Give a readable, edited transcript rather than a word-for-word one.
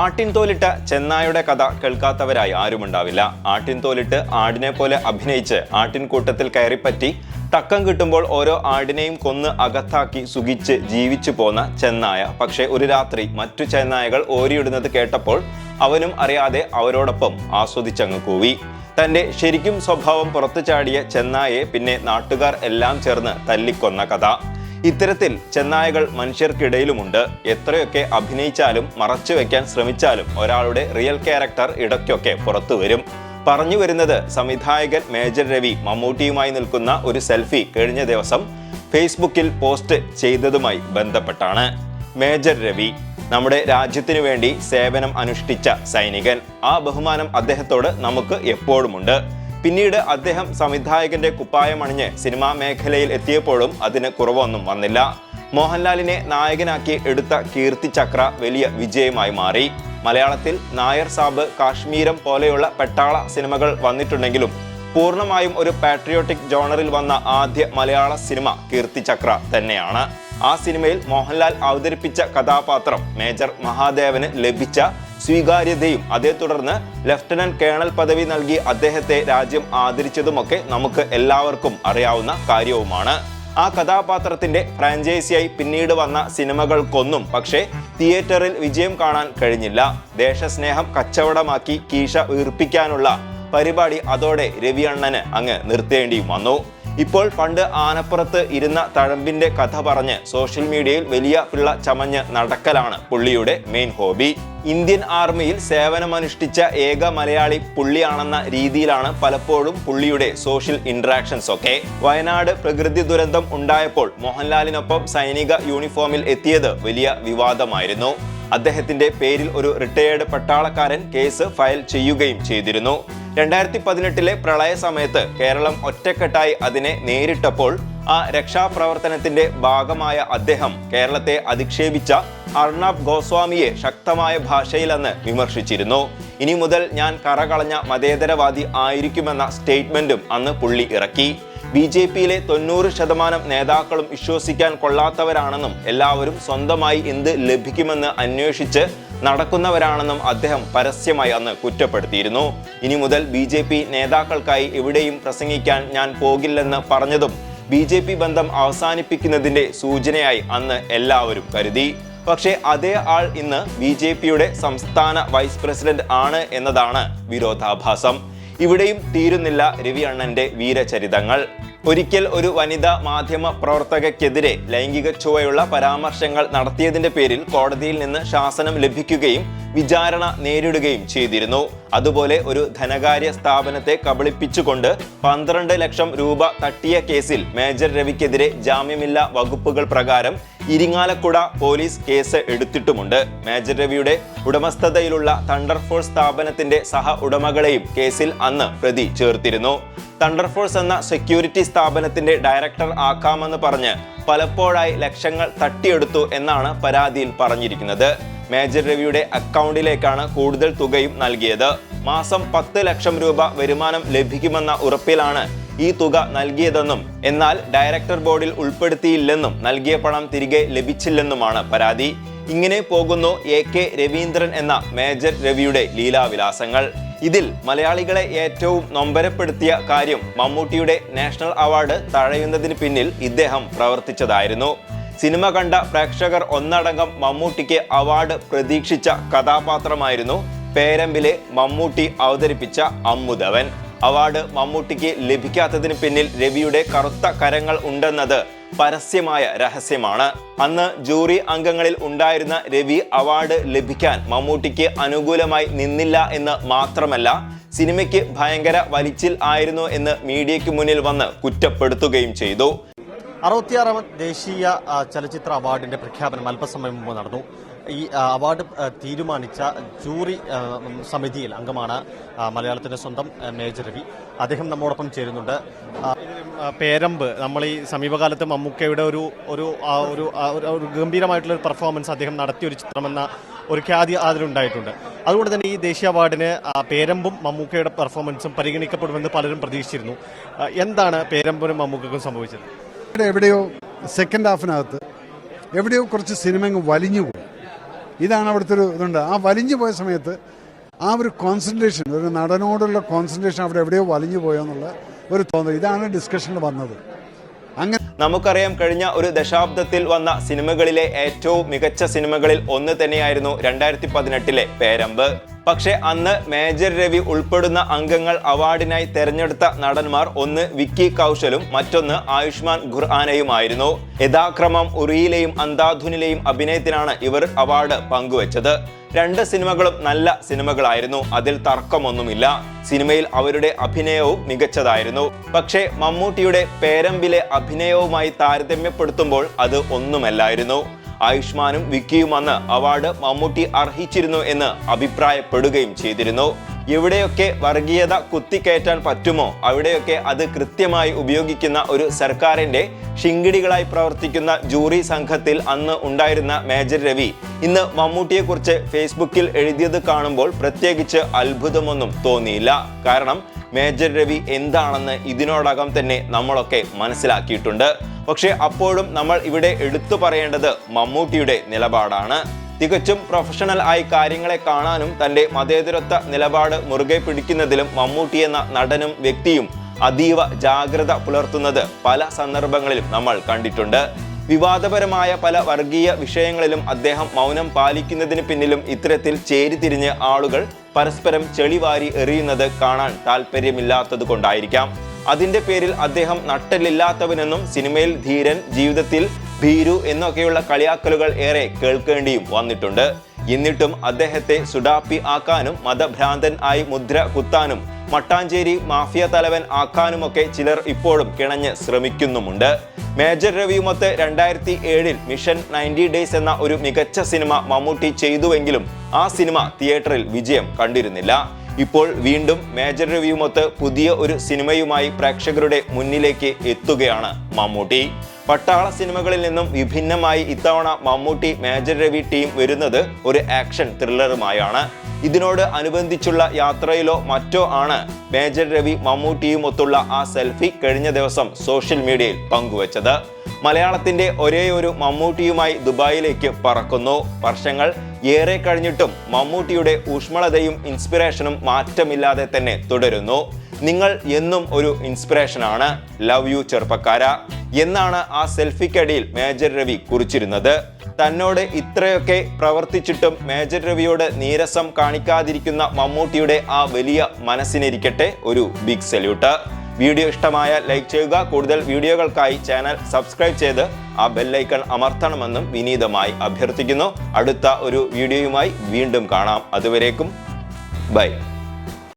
ആട്ടിൻതോലിട്ട ചെന്നായുടെ കഥ കേൾക്കാത്തവരായി ആരുമുണ്ടാവില്ല. ആട്ടിൻതോലിട്ട് ആടിനെ പോലെ അഭിനയിച്ച് ആട്ടിൻകൂട്ടത്തിൽ കയറിപ്പറ്റി തക്കം കിട്ടുമ്പോൾ ഓരോ ആടിനെയും കൊന്ന് അകത്താക്കി സുഖിച്ച് ജീവിച്ചു പോന്ന ചെന്നായ. പക്ഷെ ഒരു രാത്രി മറ്റു ചെന്നായകൾ ഓരിയിടുന്നത് കേട്ടപ്പോൾ അവനും അറിയാതെ അവരോടൊപ്പം ആസ്വദിച്ചങ്ങ് കൂവി. തന്റെ ശരിക്കും സ്വഭാവം പുറത്തു ചാടിയ ചെന്നായെ പിന്നെ നാട്ടുകാർ എല്ലാം ചേർന്ന് തല്ലിക്കൊന്ന കഥ. ഇത്തരത്തിൽ ചെന്നായകൾ മനുഷ്യർക്കിടയിലുമുണ്ട്. എത്രയൊക്കെ അഭിനയിച്ചാലും മറച്ചു വെക്കാൻ ശ്രമിച്ചാലും ഒരാളുടെ റിയൽ ക്യാരക്ടർ ഇടയ്ക്കൊക്കെ പുറത്തു വരും. പറഞ്ഞു വരുന്നത് സംവിധായകൻ മേജർ രവി മമ്മൂട്ടിയുമായി നിൽക്കുന്ന ഒരു സെൽഫി കഴിഞ്ഞ ദിവസം ഫേസ്ബുക്കിൽ പോസ്റ്റ് ചെയ്തതുമായി ബന്ധപ്പെട്ടാണ്. മേജർ രവി നമ്മുടെ രാജ്യത്തിനു വേണ്ടി സേവനം അനുഷ്ഠിച്ച സൈനികൻ. ആ ബഹുമാനം അദ്ദേഹത്തോട് നമുക്ക് എപ്പോഴുമുണ്ട്. പിന്നീട് അദ്ദേഹം സംവിധായകന്റെ കുപ്പായമണിഞ്ഞ് സിനിമാ മേഖലയിൽ എത്തിയപ്പോഴും അതിന് കുറവൊന്നും വന്നില്ല. മോഹൻലാലിനെ നായകനാക്കി എടുത്ത കീർത്തി ചക്ര വലിയ വിജയമായി മാറി. മലയാളത്തിൽ നായർ സാബ്, കാശ്മീരം പോലെയുള്ള പെട്ടാള സിനിമകൾ വന്നിട്ടുണ്ടെങ്കിലും പൂർണ്ണമായും ഒരു പാട്രിയോട്ടിക് ജോണറിൽ വന്ന ആദ്യ മലയാള സിനിമ കീർത്തി ചക്ര തന്നെയാണ്. ആ സിനിമയിൽ മോഹൻലാൽ അവതരിപ്പിച്ച കഥാപാത്രം മേജർ മഹാദേവന് ലഭിച്ച സ്വീകാര്യതയും അതേ തുടർന്ന് ലഫ്റ്റനന്റ് കേണൽ പദവി നൽകി അദ്ദേഹത്തെ രാജ്യം ആദരിച്ചതുമൊക്കെ നമുക്ക് എല്ലാവർക്കും അറിയാവുന്ന കാര്യവുമാണ്. ആ കഥാപാത്രത്തിന്റെ ഫ്രാഞ്ചൈസിയായി പിന്നീട് വന്ന സിനിമകൾക്കൊന്നും പക്ഷേ തിയേറ്ററിൽ വിജയം കാണാൻ കഴിഞ്ഞില്ല. ദേശസ്നേഹം കച്ചവടമാക്കി കീശ വീർപ്പിക്കാനുള്ള പരിപാടി അതോടെ രവി അണ്ണന് അങ്ങ് നിർത്തേണ്ടിയും വന്നു. ഇപ്പോൾ പണ്ട് ആനപ്പുറത്ത് ഇരുന്ന തഴമ്പിന്റെ കഥ പറഞ്ഞ് സോഷ്യൽ മീഡിയയിൽ വലിയ പിള്ള ചമഞ്ഞ് നടക്കലാണ് പുള്ളിയുടെ മെയിൻ ഹോബി. ഇന്ത്യൻ ആർമിയിൽ സേവനമനുഷ്ഠിച്ച ഏക മലയാളി പുള്ളിയാണെന്ന രീതിയിലാണ് പലപ്പോഴും പുള്ളിയുടെ സോഷ്യൽ ഇന്ററാക്ഷൻസ് ഒക്കെ. വയനാട് പ്രകൃതി ദുരന്തം ഉണ്ടായപ്പോൾ മോഹൻലാലിനൊപ്പം സൈനിക യൂണിഫോമിൽ എത്തിയത് വലിയ വിവാദമായിരുന്നു. അദ്ദേഹത്തിന്റെ പേരിൽ ഒരു റിട്ടയേർഡ് പട്ടാളക്കാരൻ കേസ് ഫയൽ ചെയ്യുകയും ചെയ്തിരുന്നു. 2018 പ്രളയ സമയത്ത് കേരളം ഒറ്റക്കെട്ടായി അതിനെ നേരിട്ടപ്പോൾ ആ രക്ഷാപ്രവർത്തനത്തിന്റെ ഭാഗമായ അദ്ദേഹം കേരളത്തെ അധിക്ഷേപിച്ച അർണബ് ഗോസ്വാമിയെ ശക്തമായ ഭാഷയിൽ അന്ന് വിമർശിച്ചിരുന്നു. ഇനി മുതൽ ഞാൻ കറകളഞ്ഞ മതേതരവാദി ആയിരിക്കുമെന്ന സ്റ്റേറ്റ്മെന്റും അന്ന് പുള്ളി ഇറക്കി. BJP-യിലെ 90% നേതാക്കളും വിശ്വസിക്കാൻ കൊള്ളാത്തവരാണെന്നും എല്ലാവരും സ്വന്തമായി എന്ത് ലഭിക്കുമെന്ന് അന്വേഷിച്ച് നടക്കുന്നവരാണെന്നും അദ്ദേഹം പരസ്യമായി അന്ന് കുറ്റപ്പെടുത്തിയിരുന്നു. ഇനി മുതൽ BJP നേതാക്കൾക്കായി എവിടെയും പ്രസംഗിക്കാൻ ഞാൻ പോകില്ലെന്ന് പറഞ്ഞതും BJP ബന്ധം അവസാനിപ്പിക്കുന്നതിന്റെ സൂചനയായി അന്ന് എല്ലാവരും കരുതി. പക്ഷേ അതേ ആൾ ഇന്ന് BJP-യുടെ സംസ്ഥാന വൈസ് പ്രസിഡന്റ് ആണ് എന്നതാണ് വിരോധാഭാസം. ഇവിടെയും തീരുന്നില്ല രവി അണ്ണന്റെ വീരചരിതങ്ങൾ. ഒരിക്കൽ ഒരു വനിതാ മാധ്യമ പ്രവർത്തകയ്ക്കെതിരെ ലൈംഗിക ചുവയുള്ള പരാമർശങ്ങൾ നടത്തിയതിന്റെ പേരിൽ കോടതിയിൽ നിന്ന് ശാസനം ലഭിക്കുകയും വിചാരണ നേരിടുകയും ചെയ്തിരുന്നു. അതുപോലെ ഒരു ധനകാര്യ സ്ഥാപനത്തെ കബളിപ്പിച്ചുകൊണ്ട് 12 ലക്ഷം രൂപ തട്ടിയ കേസിൽ മേജർ രവിക്കെതിരെ ജാമ്യമില്ലാ വകുപ്പുകൾ പ്രകാരം ഇരിങ്ങാലക്കുട പോലീസ് കേസ് എടുത്തിട്ടുമുണ്ട്. മേജർ രവിയുടെ ഉടമസ്ഥതയിലുള്ള തണ്ടർഫോഴ്സ് സ്ഥാപനത്തിന്റെ സഹ ഉടമകളെയും കേസിൽ അന്ന് പ്രതി ചേർത്തിരുന്നു. തണ്ടർഫോഴ്സ് എന്ന സെക്യൂരിറ്റി സ്ഥാപനത്തിന്റെ ഡയറക്ടർ ആക്കാമെന്ന് പറഞ്ഞ് പലപ്പോഴായി ലക്ഷങ്ങൾ തട്ടിയെടുത്തു എന്നാണ് പരാതിയിൽ പറഞ്ഞിരിക്കുന്നത്. മേജർ രവിയുടെ അക്കൗണ്ടിലേക്കാണ് കൂടുതൽ തുകയും നൽകിയത്. മാസം 10 ലക്ഷം രൂപ വരുമാനം ലഭിക്കുമെന്ന ഉറപ്പിലാണ് ഈ തുക നൽകിയതെന്നും എന്നാൽ ഡയറക്ടർ ബോർഡിൽ ഉൾപ്പെടുത്തിയില്ലെന്നും നൽകിയ പണം തിരികെ ലഭിച്ചില്ലെന്നുമാണ് പരാതി. ഇങ്ങനെ പോകുന്നു AK രവീന്ദ്രൻ എന്ന മേജർ രവിയുടെ ലീലാവിലാസങ്ങൾ. ഇതിൽ മലയാളികളെ ഏറ്റവും നൊമ്പരപ്പെടുത്തിയ കാര്യം മമ്മൂട്ടിയുടെ നാഷണൽ അവാർഡ് തഴയുന്നതിന് പിന്നിൽ ഇദ്ദേഹം പ്രവർത്തിച്ചതായിരുന്നു. സിനിമ കണ്ട പ്രേക്ഷകർ ഒന്നടങ്കം മമ്മൂട്ടിക്ക് അവാർഡ് പ്രതീക്ഷിച്ച കഥാപാത്രമായിരുന്നു പേരമ്പിലെ മമ്മൂട്ടി അവതരിപ്പിച്ച അമ്മുതവൻ. അവാർഡ് മമ്മൂട്ടിക്ക് ലഭിക്കാത്തതിന് പിന്നിൽ രവിയുടെ കറുത്ത കരങ്ങൾ ഉണ്ടെന്നത് പരസ്യമായ രഹസ്യമാണ്. അന്ന് ജൂറി അംഗങ്ങളിൽ ഉണ്ടായിരുന്ന രവി അവാർഡ് ലഭിക്കാൻ മമ്മൂട്ടിക്ക് അനുകൂലമായി നിന്നില്ല എന്ന് മാത്രമല്ല സിനിമയ്ക്ക് ഭയങ്കര വലിച്ചിൽ ആയിരുന്നു എന്ന് മീഡിയയ്ക്ക് മുന്നിൽ വന്ന് കുറ്റപ്പെടുത്തുകയും ചെയ്തു. 66ാമത് ദേശീയ ചലച്ചിത്ര അവാർഡിന്റെ പ്രഖ്യാപനം അല്പസമയം മുമ്പ് നടന്നു. ഈ അവാർഡ് തീരുമാനിച്ച ജൂറി സമിതിയിൽ അംഗമാണ് മലയാളത്തിന്റെ സ്വന്തം മേജർ രവി. അദ്ദേഹം നമ്മോടൊപ്പം ചേരുന്നുണ്ട്. പേരമ്പ് നമ്മൾ ഈ സമീപകാലത്ത് മമ്മൂക്കയുടെ ഒരു ഗംഭീരമായിട്ടുള്ള ഒരു പെർഫോമൻസ് അദ്ദേഹം നടത്തിയ ഒരു ചിത്രമെന്ന ഒരു ഖ്യാതി അതിലുണ്ടായിട്ടുണ്ട്. അതുകൊണ്ട് തന്നെ ഈ ദേശീയ അവാർഡിന് പേരമ്പും മമ്മൂക്കയുടെ പെർഫോമൻസും പരിഗണിക്കപ്പെടുമെന്ന് പലരും പ്രതീക്ഷിച്ചിരുന്നു. എന്താണ് പേരമ്പിനും മമ്മൂക്കക്കും സംഭവിച്ചത്? എവിടെയോ സെക്കൻഡ് ഹാഫിനകത്ത് എവിടെയോ കുറച്ച് സിനിമ വലിഞ്ഞുപോയി. ഇതാണ് അവിടുത്തെ ഒരു ഇതുണ്ട്. ആ വലിഞ്ഞു പോയ സമയത്ത് ആ ഒരു കോൺസെൻട്രേഷൻ, ഒരു നടനോടുള്ള കോൺസെൻട്രേഷൻ അവിടെ എവിടെയോ വലിഞ്ഞു പോയോ എന്നുള്ള ഒരു തോന്നൽ, ഇതാണ് ഡിസ്കഷനിൽ വന്നത്. അങ്ങനെ നമുക്കറിയാം, കഴിഞ്ഞ ഒരു ദശാബ്ദത്തിൽ വന്ന സിനിമകളിലെ ഏറ്റവും മികച്ച സിനിമകളിൽ ഒന്ന് തന്നെയായിരുന്നു 2018 പേരമ്പ്. പക്ഷെ അന്ന് മേജർ രവി ഉൾപ്പെടുന്ന അംഗങ്ങൾ അവാർഡിനായി തെരഞ്ഞെടുത്ത നടന്മാർ ഒന്ന് വിക്കി കൗശലും മറ്റൊന്ന് ആയുഷ്മാൻ ഖുർആനയുമായിരുന്നു. യഥാക്രമം ഉറിയിലെയും അന്ധാധുനിലെയും അഭിനയത്തിനാണ് ഇവർ അവാർഡ് പങ്കുവച്ചത്. രണ്ട് സിനിമകളും നല്ല സിനിമകളായിരുന്നു, അതിൽ തർക്കമൊന്നുമില്ല. സിനിമയിൽ അവരുടെ അഭിനയവും മികച്ചതായിരുന്നു. പക്ഷേ മമ്മൂട്ടിയുടെ പേരമ്പിലെ അഭിനയവുമായി താരതമ്യപ്പെടുത്തുമ്പോൾ അത് ഒന്നുമല്ലായിരുന്നു. ആയുഷ്മാനും വിക്കിയും അന്ന് അവാർഡ് മമ്മൂട്ടി അർഹിച്ചിരുന്നു എന്ന് അഭിപ്രായപ്പെടുകയും ചെയ്തിരുന്നു. എവിടെയൊക്കെ വർഗീയത കുത്തിക്കയറ്റാൻ പറ്റുമോ അവിടെയൊക്കെ അത് കൃത്യമായി ഉപയോഗിക്കുന്ന ഒരു സർക്കാരിന്റെ ശിങ്കിടികളായി പ്രവർത്തിക്കുന്ന ജൂറി സംഘത്തിൽ അന്ന് ഉണ്ടായിരുന്ന മേജർ രവി ഇന്ന് മമ്മൂട്ടിയെക്കുറിച്ച് ഫേസ്ബുക്കിൽ എഴുതിയത് കാണുമ്പോൾ പ്രത്യേകിച്ച് അത്ഭുതമൊന്നും തോന്നിയില്ല. കാരണം മേജർ രവി എന്താണെന്ന് ഇതിനോടകം തന്നെ നമ്മളൊക്കെ മനസ്സിലാക്കിയിട്ടുണ്ട്. പക്ഷെ അപ്പോഴും നമ്മൾ ഇവിടെ എടുത്തു പറയേണ്ടത് മമ്മൂട്ടിയുടെ നിലപാടാണ്. തികച്ചും പ്രൊഫഷണൽ ആയി കാര്യങ്ങളെ കാണാനും തന്റെ മതേതരത്വ നിലപാട് മുറുകെ പിടിക്കുന്നതിലും മമ്മൂട്ടി എന്ന നടനും വ്യക്തിയും അതീവ ജാഗ്രത പുലർത്തുന്നത് പല സന്ദർഭങ്ങളിലും നമ്മൾ കണ്ടിട്ടുണ്ട്. വിവാദപരമായ പല വർഗീയ വിഷയങ്ങളിലും അദ്ദേഹം മൗനം പാലിക്കുന്നതിന് പിന്നിലും ഇത്തരത്തിൽ ചേരിതിരിഞ്ഞ് ആളുകൾ പരസ്പരം ചെളിവാരി എറിയുന്നത് കാണാൻ താല്പര്യമില്ലാത്തത് കൊണ്ടായിരിക്കാം. അതിന്റെ പേരിൽ അദ്ദേഹം നട്ടലില്ലാത്തവനെന്നും സിനിമയിൽ ധീരൻ, ജീവിതത്തിൽ ഭീരു എന്നൊക്കെയുള്ള കളിയാക്കലുകൾ ഏറെ കേൾക്കേണ്ടിയും വന്നിട്ടുണ്ട്. എന്നിട്ടും അദ്ദേഹത്തെ സുഡാപ്പി ആക്കാനും മതഭ്രാന്തൻ ആയി മുദ്ര കുത്താനും മട്ടാഞ്ചേരി മാഫിയ തലവൻ ആക്കാനുമൊക്കെ ചിലർ ഇപ്പോഴും കിണഞ്ഞ് ശ്രമിക്കുന്നുമുണ്ട്. മേജർ രവിയുമൊത്ത് 2007 മിഷൻ 90 ഡേയ്സ് എന്ന ഒരു മികച്ച സിനിമ മമ്മൂട്ടി ചെയ്തുവെങ്കിലും ആ സിനിമ തിയേറ്ററിൽ വിജയം കണ്ടിരുന്നില്ല. ഇപ്പോൾ വീണ്ടും മേജർ രവിയുമൊത്ത് പുതിയ ഒരു സിനിമയുമായി പ്രേക്ഷകരുടെ മുന്നിലേക്ക് എത്തുകയാണ് മമ്മൂട്ടി. പട്ടാള സിനിമകളിൽ നിന്നും വിഭിന്നമായി ഇത്തവണ മമ്മൂട്ടി മേജർ രവി ടീം വരുന്നത് ഒരു ആക്ഷൻ ത്രില്ലറുമായാണ്. ഇതിനോട് അനുബന്ധിച്ചുള്ള യാത്രയിലോ മറ്റോ ആണ് മേജർ രവി മമ്മൂട്ടിയുമൊത്തുള്ള ആ സെൽഫി കഴിഞ്ഞ ദിവസം സോഷ്യൽ മീഡിയയിൽ പങ്കുവച്ചത്. മലയാളത്തിന്റെ ഒരേ ഒരു മമ്മൂട്ടിയുമായി ദുബായിലേക്ക് പറക്കുന്നു. വർഷങ്ങൾ ഏറെ കഴിഞ്ഞിട്ടും മമ്മൂട്ടിയുടെ ഊഷ്മളതയും ഇൻസ്പിറേഷനും മാറ്റമില്ലാതെ തന്നെ തുടരുന്നു. നിങ്ങൾ എന്നും ഒരു ഇൻസ്പിറേഷനാണ്. ലവ് യു ചെറുപ്പക്കാര എന്നാണ് ആ സെൽഫിക്കടിയിൽ മേജർ രവി കുറിച്ചിരുന്നത്. തന്നോട് ഇത്രയൊക്കെ പ്രവർത്തിച്ചിട്ടും മേജർ രവിയോട് നീരസം കാണിക്കാതിരിക്കുന്ന മമ്മൂട്ടിയുടെ ആ വലിയ മനസ്സിനിരിക്കട്ടെ ഒരു ബിഗ് സല്യൂട്ട്. വീഡിയോ ഇഷ്ടമായ ലൈക്ക് ചെയ്യുക. കൂടുതൽ വീഡിയോകൾക്കായി ചാനൽ സബ്സ്ക്രൈബ് ചെയ്ത് ആ ബെല്ലൈക്കൺ അമർത്തണമെന്നും വിനീതമായി അഭ്യർത്ഥിക്കുന്നു. അടുത്ത ഒരു വീഡിയോയുമായി വീണ്ടും കാണാം. അതുവരേക്കും ബൈ.